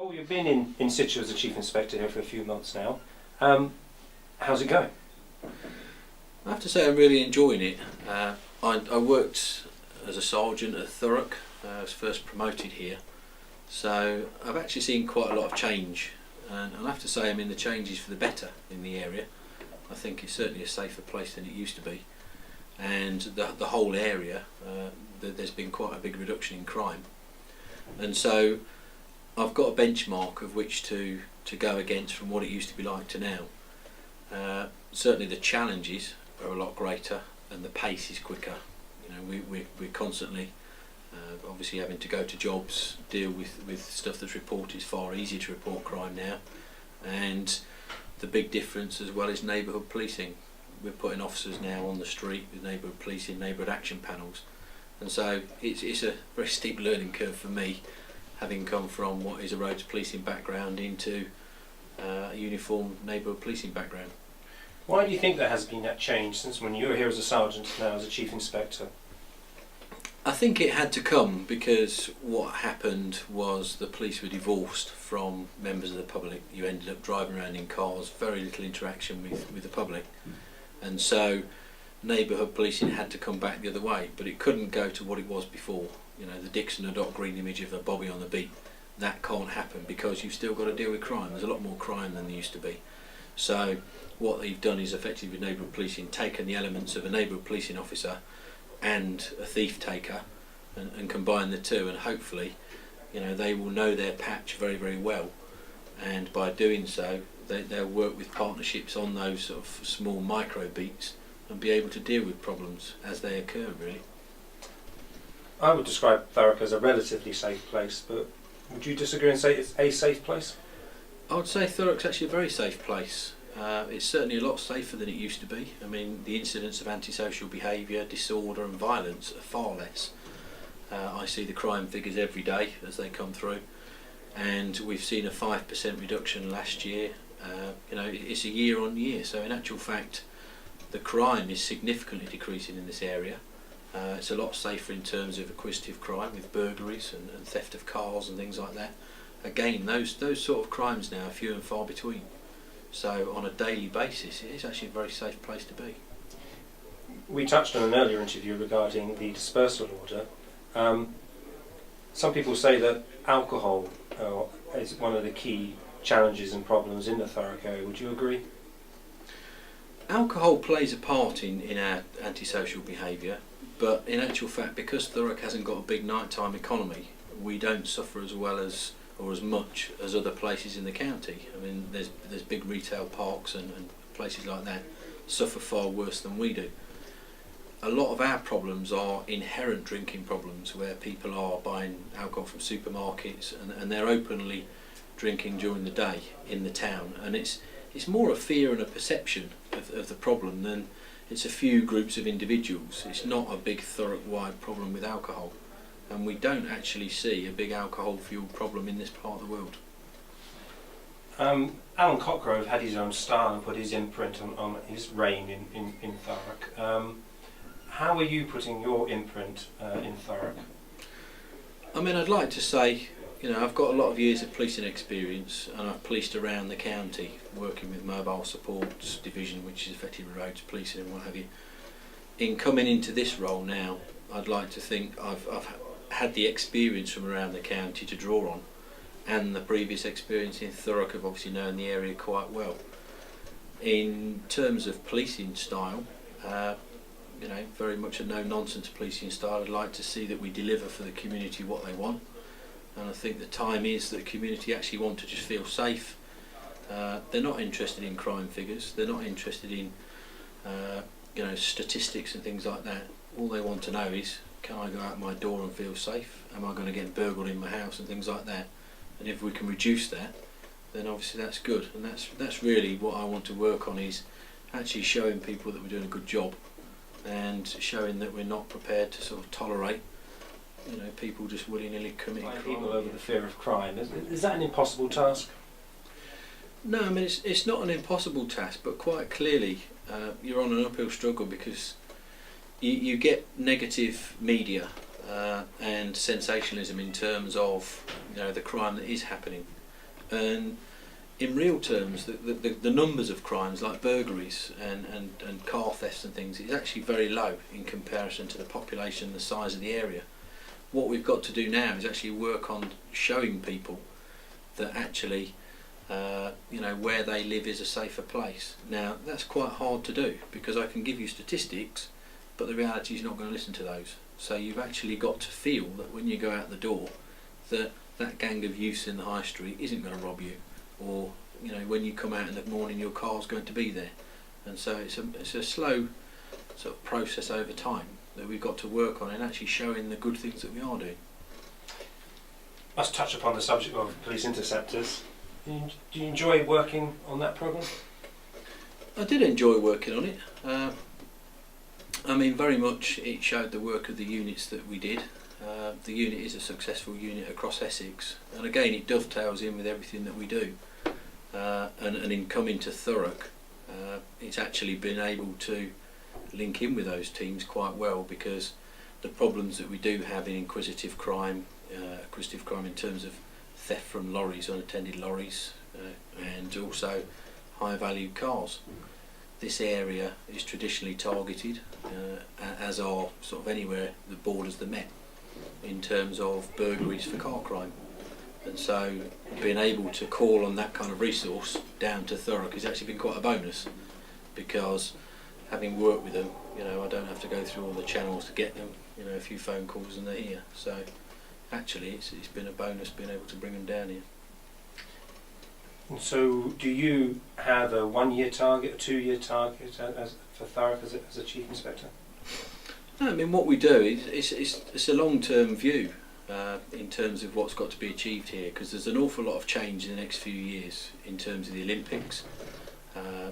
Paul, you've been in situ as a Chief Inspector here for a few months now. How's it going? I have to say I'm really enjoying it. I worked as a sergeant at Thurrock. I was first promoted here, so I've actually seen quite a lot of change, and I have to say the change is for the better in the area. I think it's certainly a safer place than it used to be, and the whole area, there's been quite a big reduction in crime, and so I've got a benchmark of which to go against from what it used to be like to now. Certainly the challenges are a lot greater and the pace is quicker. You know, we're constantly obviously having to go to jobs, deal with stuff that's reported. It's far easier to report crime now, and the big difference as well is neighbourhood policing. We're putting officers now on the street with neighbourhood policing, neighbourhood action panels, and so it's a very steep learning curve for me, having come from what is a roads policing background into a uniform neighbourhood policing background. Why do you think there has been that change since when you were here as a sergeant now as a Chief Inspector? I think it had to come because what happened was the police were divorced from members of the public. You ended up driving around in cars, very little interaction with the public, and so neighbourhood policing had to come back the other way, but it couldn't go to what it was before. You know, the Dixon or Dock Green image of a Bobby on the beat, that can't happen because you've still got to deal with crime. There's a lot more crime than there used to be. So what they've done is effectively with neighbourhood policing taken the elements of a neighbourhood policing officer and a thief taker and combine the two, and hopefully, you know, they will know their patch very, very well, and by doing so they'll work with partnerships on those sort of small micro beats and be able to deal with problems as they occur, really. I would describe Thurrock as a relatively safe place, but would you disagree and say it's a safe place? I would say Thurrock's actually a very safe place. It's certainly a lot safer than it used to be. I mean, the incidents of antisocial behaviour, disorder and violence are far less. I see the crime figures every day as they come through, and we've seen a 5% reduction last year. You know, it's a year on year, so in actual fact the crime is significantly decreasing in this area. It's a lot safer in terms of acquisitive crime with burglaries and theft of cars and things like that. Again, those sort of crimes now are few and far between. So on a daily basis, it is actually a very safe place to be. We touched on an earlier interview regarding the dispersal order. Some people say that alcohol is one of the key challenges and problems in the Thurrock area. Would you agree? Alcohol plays a part in our antisocial behaviour, but in actual fact, because Thurrock hasn't got a big nighttime economy, we don't suffer as well as or as much as other places in the county. I mean, there's big retail parks and places like that suffer far worse than we do. A lot of our problems are inherent drinking problems, where people are buying alcohol from supermarkets and they're openly drinking during the day in the town, and it's more a fear and a perception of the problem than it's a few groups of individuals. It's not a big Thurrock-wide problem with alcohol, and we don't actually see a big alcohol-fueled problem in this part of the world. Alan Cockgrove had his own style and put his imprint on his reign in Thurrock. How are you putting your imprint in Thurrock? I mean, I'd like to say, you know, I've got a lot of years of policing experience, and I've policed around the county, working with Mobile Supports Division, which is effectively roads policing and what have you. In coming into this role now, I'd like to think I've had the experience from around the county to draw on, and the previous experience in Thurrock of obviously knowing the area quite well. In terms of policing style, you know, very much a no-nonsense policing style. I'd like to see that we deliver for the community what they want, and I think the time is that the community actually want to just feel safe. They're not interested in crime figures, they're not interested in you know, statistics and things like that. All they want to know is, can I go out my door and feel safe? Am I going to get burgled in my house and things like that? And if we can reduce that, then obviously that's good, and that's really what I want to work on, is actually showing people that we're doing a good job, and showing that we're not prepared to sort of tolerate, you know, people just willy-nilly committing crime. People over the fear of crime. Is that an impossible task? No, I mean, it's not an impossible task, but quite clearly you're on an uphill struggle, because you get negative media and sensationalism in terms of, you know, the crime that is happening. And in real terms, the numbers of crimes like burglaries and car thefts and things is actually very low in comparison to the population and the size of the area. What we've got to do now is actually work on showing people that actually where they live is a safer place. Now that's quite hard to do because I can give you statistics, but the reality is not going to listen to those. So you've actually got to feel that when you go out the door that gang of youths in the high street isn't going to rob you, or when you come out in the morning your car's going to be there. And so it's a slow sort of process over time that we've got to work on and actually showing the good things that we are doing. Let's touch upon the subject of police interceptors. Do you enjoy working on that programme? I did enjoy working on it. Very much it showed the work of the units that we did. The unit is a successful unit across Essex, and again it dovetails in with everything that we do. And in coming to Thurrock, it's actually been able to link in with those teams quite well, because the problems that we do have in inquisitive crime in terms of theft from lorries, unattended lorries, and also high value cars. This area is traditionally targeted, as are sort of anywhere the borders the Met, in terms of burglaries for car crime. And so being able to call on that kind of resource down to Thurrock has actually been quite a bonus, because having worked with them, I don't have to go through all the channels to get them, a few phone calls and they're here. So actually it's been a bonus being able to bring them down here. And so do you have a 1 year target, a 2 year target for Thurrock as a Chief Inspector? No, what we do is it's a long-term view in terms of what's got to be achieved here, because there's an awful lot of change in the next few years in terms of the Olympics.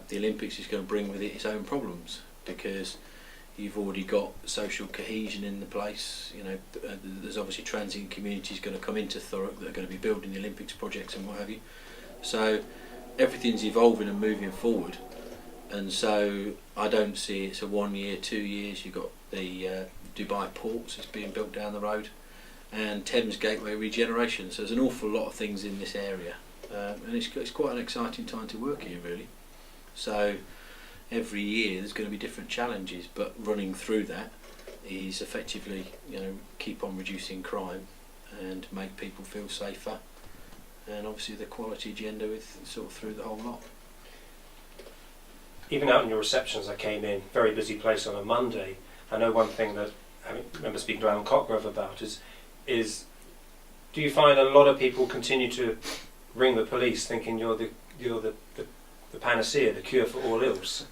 The Olympics is going to bring with it its own problems, because you've already got social cohesion in the place. There's obviously transient communities going to come into Thurrock that are going to be building the Olympics projects and what have you. So everything's evolving and moving forward, and so I don't see it's a 1 year, 2 years. You've got the Dubai ports that's being built down the road, and Thames Gateway regeneration. So there's an awful lot of things in this area, and it's quite an exciting time to work here, really. So every year there's going to be different challenges, but running through that is effectively keep on reducing crime and make people feel safer, and obviously the quality agenda with sort of through the whole lot. Even out in your receptions, I came in, very busy place on a Monday. I know one thing that I remember speaking to Alan Cockgrove about is do you find a lot of people continue to ring the police thinking you're the panacea, the cure for all ills?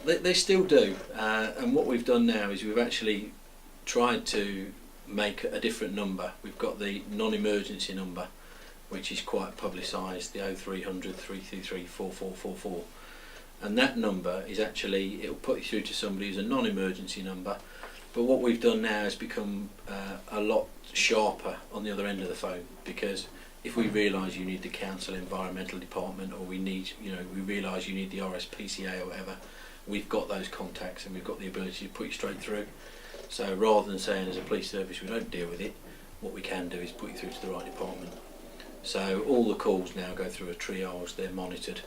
They still do, and what we've done now is we've actually tried to make a different number. We've got the non-emergency number, which is quite publicised, the 0300 333 4444, and that number is actually, it'll put you through to somebody who's a non-emergency number. But what we've done now is become a lot sharper on the other end of the phone, because if we realise you need the council environmental department, or we realise you need the RSPCA or whatever, we've got those contacts and we've got the ability to put you straight through. So rather than saying as a police service we don't deal with it, what we can do is put you through to the right department. So all the calls now go through a triage, they're monitored,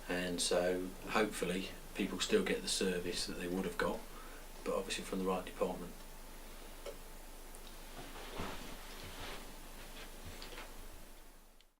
and so hopefully people still get the service that they would have got, but obviously from the right department.